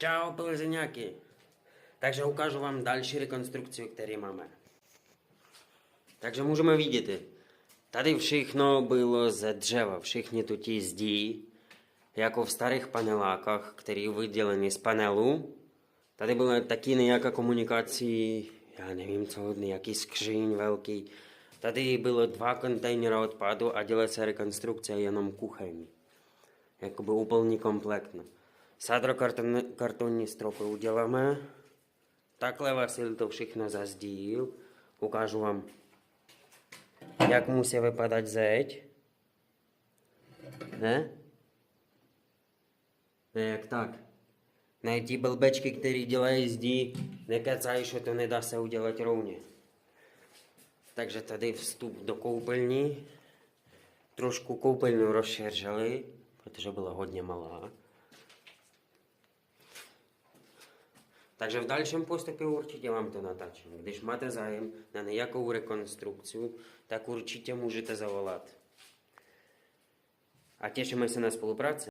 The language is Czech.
Čau, Plzeňáky. Takže ukážu vám další rekonstrukci, který máme. Takže můžeme vidět, tady všechno bylo ze dřeva, všechny tu ti zdí, jako v starých panelákách, které vyděleny z panelu. Tady byla taky nějaká komunikace, já nevím co, nějaký skříň velký. Tady bylo 2 kontejnery odpadu a dělá se rekonstrukce jenom kuchyň. Jakoby úplně kompletně. Sádrokartonní stropy uděláme. Takhle Vasil to všechno zazdíl. Ukážu vám, jak musí vypadat zeď. Ne? Ne, jak tak. Ne, ti blbečky, který dělají zdi, nekecají, že to nedá se udělat rovně. Takže tady vstup do koupelny. Trošku koupelnu rozšířili, protože byla hodně malá. Takže v dalším postupu určitě vám to natáčím. Když máte zájem na nějakou rekonstrukci, tak určitě můžete zavolat. A těšíme se na spolupráci.